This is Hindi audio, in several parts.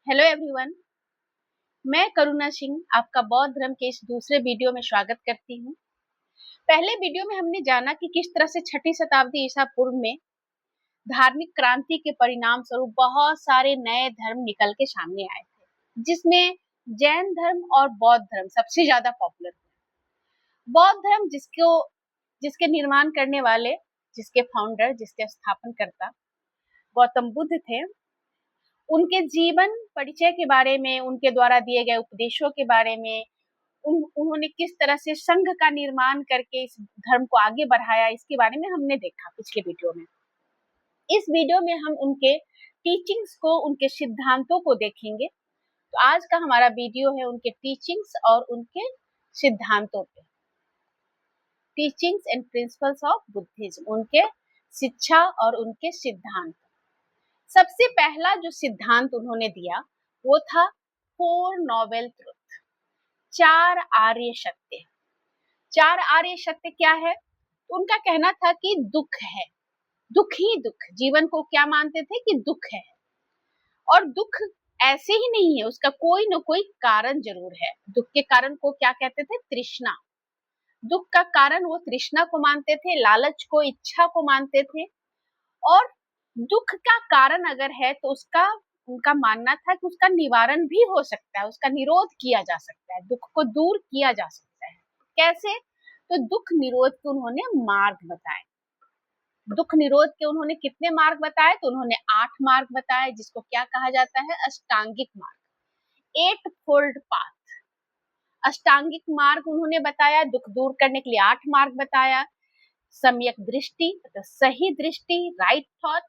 Hello everyone. मैं करुणा सिंह आपका बौद्ध धर्म के इस दूसरे वीडियो में स्वागत करती हूँ। पहले वीडियो में हमने जाना कि किस तरह से छठी शताब्दी ईसा पूर्व में धार्मिक क्रांति के परिणाम स्वरूप बहुत सारे नए धर्म निकल के सामने आए थे, जिसमें जैन धर्म और बौद्ध धर्म सबसे ज्यादा पॉपुलर हुए। बौद्ध धर्म जिसके निर्माण करने वाले, जिसके फाउंडर, जिसके स्थापनकर्ता गौतम बुद्ध थे, उनके जीवन परिचय के बारे में, उनके द्वारा दिए गए उपदेशों के बारे में, उन्होंने किस तरह से संघ का निर्माण करके इस धर्म को आगे बढ़ाया, इसके बारे में हमने देखा पिछले वीडियो में। इस वीडियो में हम उनके टीचिंग्स को, उनके सिद्धांतों को देखेंगे। तो आज का हमारा वीडियो है उनके टीचिंग्स और उनके सिद्धांतों पे। Teachings and principles of Buddhism, उनके शिक्षा और उनके सिद्धांत। सबसे पहला जो सिद्धांत उन्होंने दिया वो था 4 नोबेल ट्रुथ, 4 आर्य सत्य। 4 आर्य सत्य क्या है? उनका कहना था कि दुख है, दुख ही दुख। जीवन को क्या मानते थे कि दुख है, और दुख ऐसे ही नहीं है, उसका कोई न कोई कारण जरूर है। दुख के कारण को क्या कहते थे? तृष्णा। दुख का कारण वो तृष्णा को मानते थे, लालच को, इच्छा को मानते थे। और दुख का कारण अगर है तो उनका मानना था कि उसका निवारण भी हो सकता है, उसका निरोध किया जा सकता है, दुख को दूर किया जा सकता है। कैसे? तो दुख निरोध के उन्होंने मार्ग बताए। दुख निरोध के उन्होंने कितने मार्ग बताए? तो उन्होंने 8 मार्ग बताए, जिसको क्या कहा जाता है? अष्टांगिक मार्ग, 8 फोल्ड पाथ। अष्टांगिक मार्ग उन्होंने बताया। दुख दूर करने के लिए 8 मार्ग बताया। सम्यक दृष्टि, मतलब सही दृष्टि, राइट थॉट।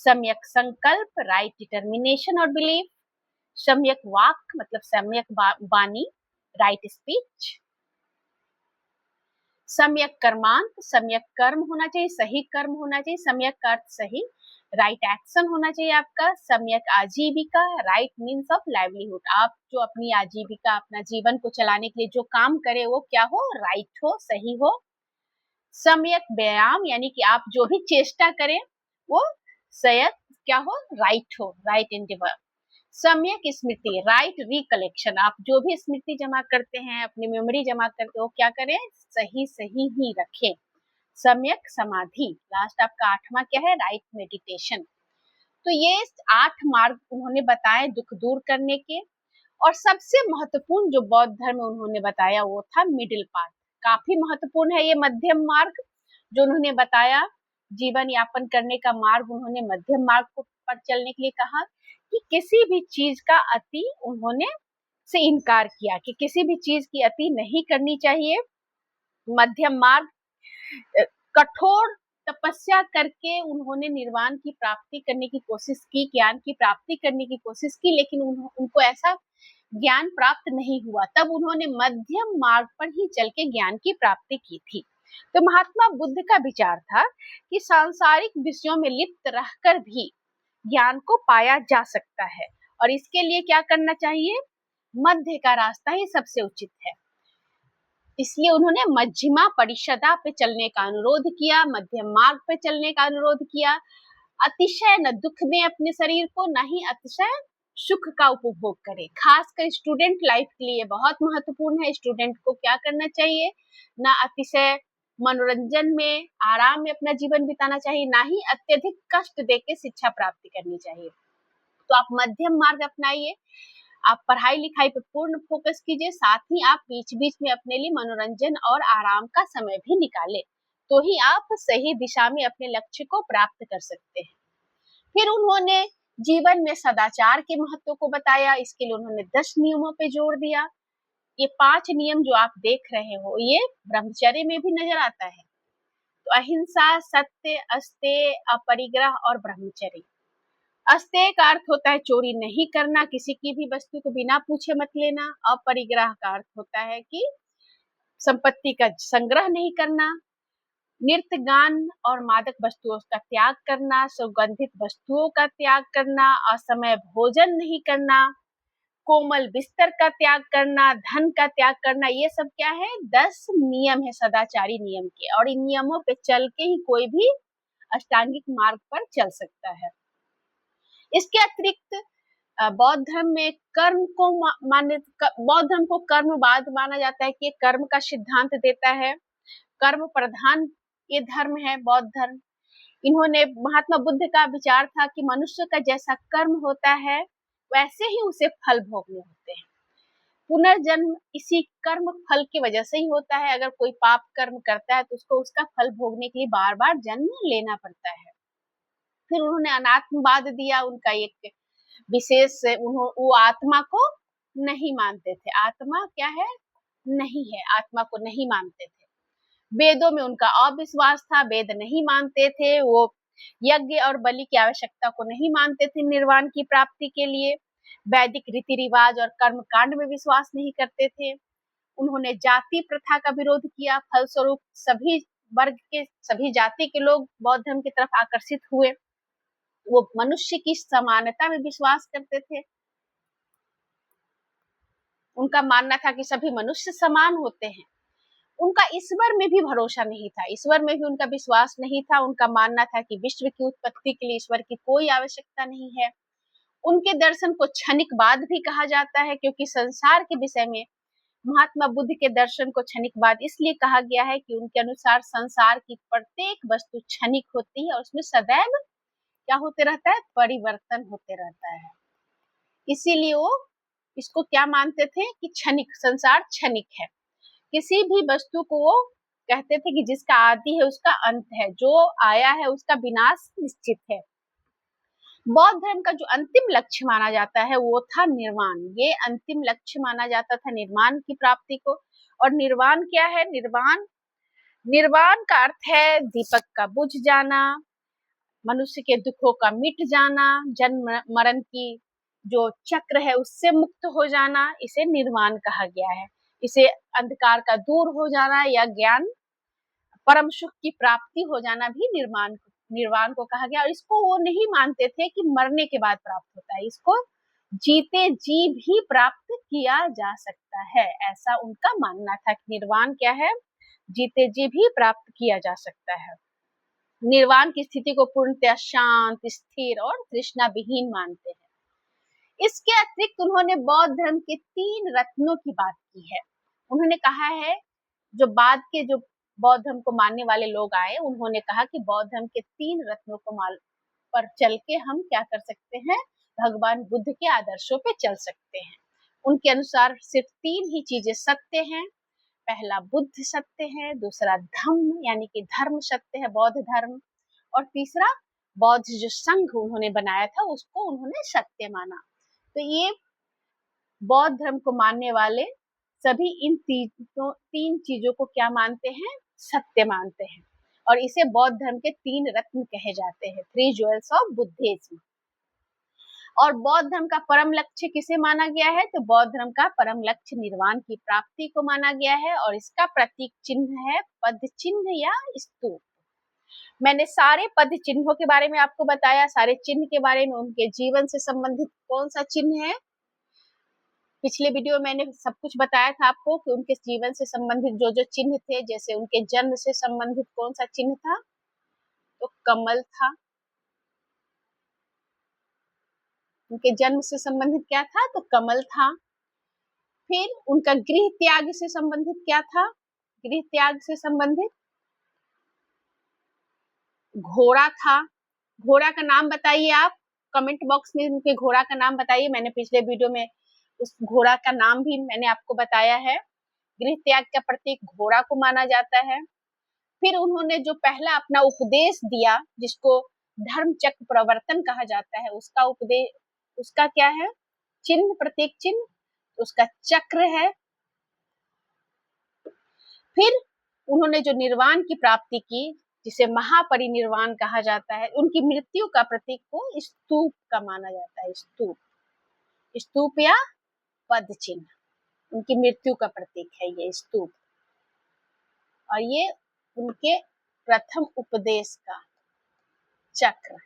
सम्यक संकल्प, राइट डिटर्मिनेशन और बिलीफ। सम्यक वाक, मतलब सम्यक वाणी, राइट स्पीच। सम्यक कर्मांत, सम्यक कर्म होना चाहिए, सही कर्म होना चाहिए। सम्यक का अर्थ सही, राइट एक्शन होना चाहिए आपका। सम्यक आजीविका, राइट मीन्स ऑफ लाइवलीहुड। आप जो अपनी आजीविका, अपना जीवन को चलाने के लिए जो काम करे वो क्या हो? राइट हो, सही हो। सम्यक व्यायाम, यानी कि आप जो भी चेष्टा करें वो सयत क्या हो? राइट हो, राइट एंडेवर। सम्यक स्मृति, राइट रिकलेक्शन। आप जो भी स्मृति जमा करते हैं, अपनी मेमोरी जमा करते हो, क्या करें? सही सही ही रखें। सम्यक समाधि, लास्ट आपका 8वां क्या है? Right meditation. तो ये 8 मार्ग उन्होंने बताए दुख दूर करने के। और सबसे महत्वपूर्ण जो बौद्ध धर्म में उन्होंने बताया वो था मिडिल पाथ। काफी महत्वपूर्ण है ये मध्यम मार्ग जो उन्होंने बताया। जीवन यापन करने का मार्ग उन्होंने मध्यम मार्ग को पर चलने के लिए कहा कि किसी भी चीज का अति उन्होंने से इनकार किया, कि किसी भी चीज की अति नहीं करनी चाहिए। मध्यम मार्ग, कठोर तपस्या करके उन्होंने निर्वाण की प्राप्ति करने की कोशिश की, ज्ञान की प्राप्ति करने की कोशिश की, लेकिन उनको ऐसा ज्ञान प्राप्त नहीं हुआ। तब उन्होंने मध्यम मार्ग पर ही चल के ज्ञान की प्राप्ति की थी। तो महात्मा बुद्ध का विचार था कि सांसारिक विषयों में लिप्त रहकर भी ज्ञान को पाया जा सकता है, और इसके लिए क्या करना चाहिए? मध्य का रास्ता ही सबसे उचित है। इसलिए उन्होंने मध्यमा परिषदा पे चलने का अनुरोध किया, मध्यम मार्ग पे चलने का अनुरोध किया। अतिशय न दुख दें अपने शरीर को, न ही अतिशय सुख का उपभोग करें। खासकर स्टूडेंट लाइफ के लिए बहुत महत्वपूर्ण है। स्टूडेंट को क्या करना चाहिए? ना अतिशय मनोरंजन में, आराम में अपना जीवन बिताना चाहिए, ना ही अत्यधिक कष्ट देके शिक्षा प्राप्ति करनी चाहिए। तो आप मध्यम मार्ग अपनाइए। आप पढ़ाई लिखाई पे पूर्ण फोकस कीजिए, साथ ही आप बीच बीच में अपने लिए मनोरंजन और आराम का समय भी निकालें, तो ही आप सही दिशा में अपने लक्ष्य को प्राप्त कर सकते हैं। फिर उन्होंने जीवन में सदाचार के महत्व को बताया। इसके लिए उन्होंने 10 नियमों पे जोर दिया। ये 5 नियम जो आप देख रहे हो ये ब्रह्मचर्य में भी नजर आता है। तो अहिंसा, सत्य, अस्तेय, अपरिग्रह और ब्रह्मचर्य। अस्तेय का अर्थ होता है चोरी नहीं करना, किसी की भी वस्तु को बिना पूछे मत लेना। अपरिग्रह का अर्थ होता है कि संपत्ति का संग्रह नहीं करना। नृत्य, गान और मादक वस्तुओं का त्याग करना, सुगंधित वस्तुओं का त्याग करना, असमय भोजन नहीं करना, कोमल बिस्तर का त्याग करना, धन का त्याग करना। ये सब क्या है? 10 नियम है सदाचारी नियम के, और इन नियमों पे चल के ही कोई भी अष्टांगिक मार्ग पर चल सकता है। इसके अतिरिक्त बौद्ध धर्म में कर्म को बौद्ध धर्म को कर्मवाद माना जाता है कि ये कर्म का सिद्धांत देता है। कर्म प्रधान ये धर्म है बौद्ध धर्म। इन्होंने महात्मा बुद्ध का विचार था कि मनुष्य का जैसा कर्म होता है वैसे ही उसे फल भोगने होते हैं। पुनर्जन्म इसी कर्म फल की वजह से ही होता है। अगर कोई पाप कर्म करता है तो उसको उसका फल भोगने के लिए बार बार जन्म लेना पड़ता है। फिर उन्होंने अनात्मवाद दिया। उनका एक विशेष वो आत्मा को नहीं मानते थे। आत्मा क्या है? नहीं है। आत्मा को नहीं मानते थे। वेदों में उनका अविश्वास था। वेद नहीं मानते थे। वो यज्ञ और बलि की आवश्यकता को नहीं मानते थे निर्वाण की प्राप्ति के लिए। वैदिक रीति रिवाज और कर्म कांड में विश्वास नहीं करते थे। उन्होंने जाति प्रथा का विरोध किया। फलस्वरूप सभी वर्ग के, सभी जाति के लोग बौद्ध धर्म की तरफ आकर्षित हुए। वो मनुष्य की समानता में विश्वास करते थे। उनका मानना था कि सभी मनुष्य समान होते हैं। उनका ईश्वर में भी भरोसा नहीं था। ईश्वर में भी उनका विश्वास नहीं था। उनका मानना था कि विश्व की उत्पत्ति के लिए ईश्वर की कोई आवश्यकता नहीं है। उनके दर्शन को क्षणिकवाद भी कहा जाता है, क्योंकि संसार के विषय में महात्मा बुद्ध के दर्शन को क्षणिकवाद इसलिए कहा गया है कि उनके अनुसार संसार की प्रत्येक वस्तु क्षणिक होती है और उसमें सदैव क्या होते रहता है? परिवर्तन होते रहता है। इसीलिए वो इसको क्या मानते थे कि क्षणिक, संसार क्षणिक है। किसी भी वस्तु को वो कहते थे कि जिसका आदि है उसका अंत है, जो आया है उसका विनाश निश्चित है। बौद्ध धर्म का जो अंतिम लक्ष्य माना जाता है वो था निर्वाण। ये अंतिम लक्ष्य माना जाता था निर्वाण की प्राप्ति को। और निर्वाण क्या है? निर्वाण, निर्वाण का अर्थ है दीपक का बुझ जाना, मनुष्य के दुखों का मिट जाना, जन्म मरण की जो चक्र है उससे मुक्त हो जाना, इसे निर्वाण कहा गया है। इसे अंधकार का दूर हो जाना या ज्ञान परम सुख की प्राप्ति हो जाना भी निर्वाण को कहा गया। और इसको वो नहीं मानते थे कि मरने के बाद प्राप्त होता है। इसको जीते जी भी प्राप्त किया जा सकता है, ऐसा उनका मानना था कि निर्वाण क्या है? जीते जी भी प्राप्त किया जा सकता है। निर्वाण की स्थिति को पूर्णतः शांत, स्थिर और तृष्णा विहीन मानते हैं। इसके अतिरिक्त उन्होंने बौद्ध धर्म के 3 रत्नों की बात की है। उन्होंने कहा है, जो बाद के जो बौद्ध धर्म को मानने वाले लोग आए, उन्होंने कहा कि बौद्ध धर्म के 3 रत्नों को पर चल के हम क्या कर सकते हैं? भगवान बुद्ध के आदर्शों पे चल सकते हैं। उनके अनुसार सिर्फ 3 ही चीजें सत्य हैं। पहला बुद्ध सत्य है, दूसरा धम्म यानी कि धर्म सत्य है, बौद्ध धर्म, और तीसरा बौद्ध जो संघ उन्होंने बनाया था उसको उन्होंने सत्य माना। तो ये बौद्ध धर्म को मानने वाले सभी इन 3 चीजों को क्या मानते हैं? सत्य मानते हैं। और इसे बौद्ध धर्म के 3 रत्न कहे जाते हैं, 3 ज्वेल्स ऑफ बुद्धिज्म। और बौद्ध धर्म का परम लक्ष्य किसे माना गया है? तो बौद्ध धर्म का परम लक्ष्य निर्वाण की प्राप्ति को माना गया है। और इसका प्रतीक चिन्ह है पद चिन्ह या स्तूप। मैंने सारे पद चिन्हों के बारे में आपको बताया, सारे चिन्ह के बारे में, उनके जीवन से संबंधित कौन सा चिन्ह है। पिछले वीडियो में मैंने सब कुछ बताया था आपको कि उनके जीवन से संबंधित जो जो चिन्ह थे, जैसे उनके जन्म से संबंधित कौन सा चिन्ह था? तो कमल था। उनके जन्म से संबंधित क्या था? तो कमल था। फिर उनका गृह त्याग से संबंधित क्या था? गृह त्याग से संबंधित घोड़ा था। घोड़ा का नाम बताइए आप, कमेंट बॉक्स में उनके घोड़ा का नाम बताइए। मैंने पिछले वीडियो में उस घोड़ा का नाम भी मैंने आपको बताया है। गृह त्याग का प्रतीक घोड़ा को माना जाता है। फिर उन्होंने जो पहला अपना उपदेश दिया, जिसको धर्म चक्र प्रवर्तन कहा जाता है, उसका उपदेश, उसका क्या है? चिन्ह, प्रतीक चिन्ह, उसका चक्र है। फिर उन्होंने जो निर्वाण की प्राप्ति की, जिसे महापरिनिर्वाण कहा जाता है, उनकी मृत्यु का प्रतीक को स्तूप का माना जाता है। स्तूप, स्तूप या पद चिन्ह, उनकी मृत्यु का प्रतीक है ये स्तूप। और ये उनके प्रथम उपदेश का चक्र।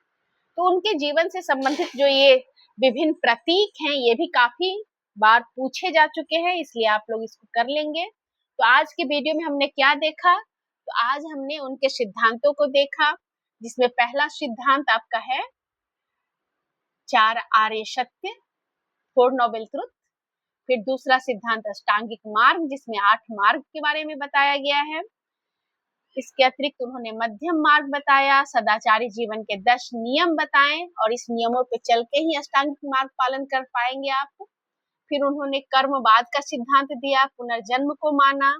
तो उनके जीवन से संबंधित जो ये विभिन्न प्रतीक हैं, ये भी काफी बार पूछे जा चुके हैं, इसलिए आप लोग इसको कर लेंगे। तो आज के वीडियो में हमने क्या देखा? तो आज हमने उनके सिद्धांतों को देखा, जिसमें पहला सिद्धांत आपका है 4 आर्य सत्य। Four Nobel truth. फिर दूसरा सिद्धांत अष्टांगिक मार्ग, जिसमें 8 मार्ग के बारे में बताया गया है। इसके अतिरिक्त उन्होंने मध्यम मार्ग बताया, सदाचारी जीवन के 10 नियम बताए और इस नियमों पे चल के ही अष्टांगिक मार्ग पालन कर पाएंगे आप। फिर उन्होंने कर्मवाद का सिद्धांत दिया, पुनर्जन्म को माना।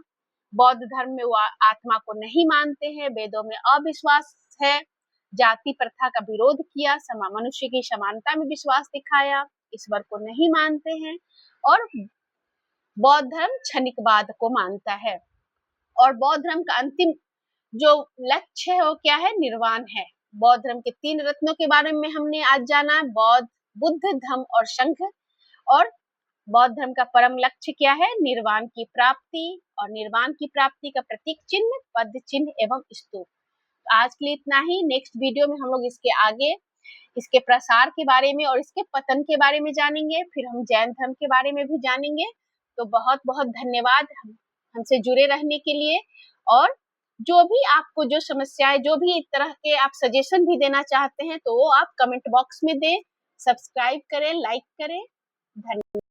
बौद्ध धर्म में वो आत्मा को नहीं मानते हैं, वेदों में अविश्वास है, जाति प्रथा का विरोध किया, मनुष्य की समानता में विश्वास दिखाया, ईश्वर को नहीं मानते हैं, और बौद्ध धर्म क्षणिकवाद को मानता है। और बौद्ध धर्म का अंतिम जो लक्ष्य है वो क्या है? निर्वाण है। बौद्ध धर्म के 3 रत्नों के बारे में हमने आज जाना, बौद्ध, बुद्ध, धम्म और संघ। और बौद्ध धर्म का परम लक्ष्य क्या है? निर्वाण की प्राप्ति, और निर्वाण की प्राप्ति का प्रतीक चिन्ह, पद चिन्ह एवं स्तूप। आज के लिए इतना ही। नेक्स्ट वीडियो में हम लोग इसके आगे, इसके प्रसार के बारे में और इसके पतन के बारे में जानेंगे। फिर हम जैन धर्म के बारे में भी जानेंगे। तो बहुत बहुत धन्यवाद हमसे जुड़े रहने के लिए। और जो भी आपको जो समस्याएं, जो भी इस तरह के आप सजेशन भी देना चाहते हैं तो वो आप कमेंट बॉक्स में दें। सब्सक्राइब करें, लाइक करें। धन्यवाद।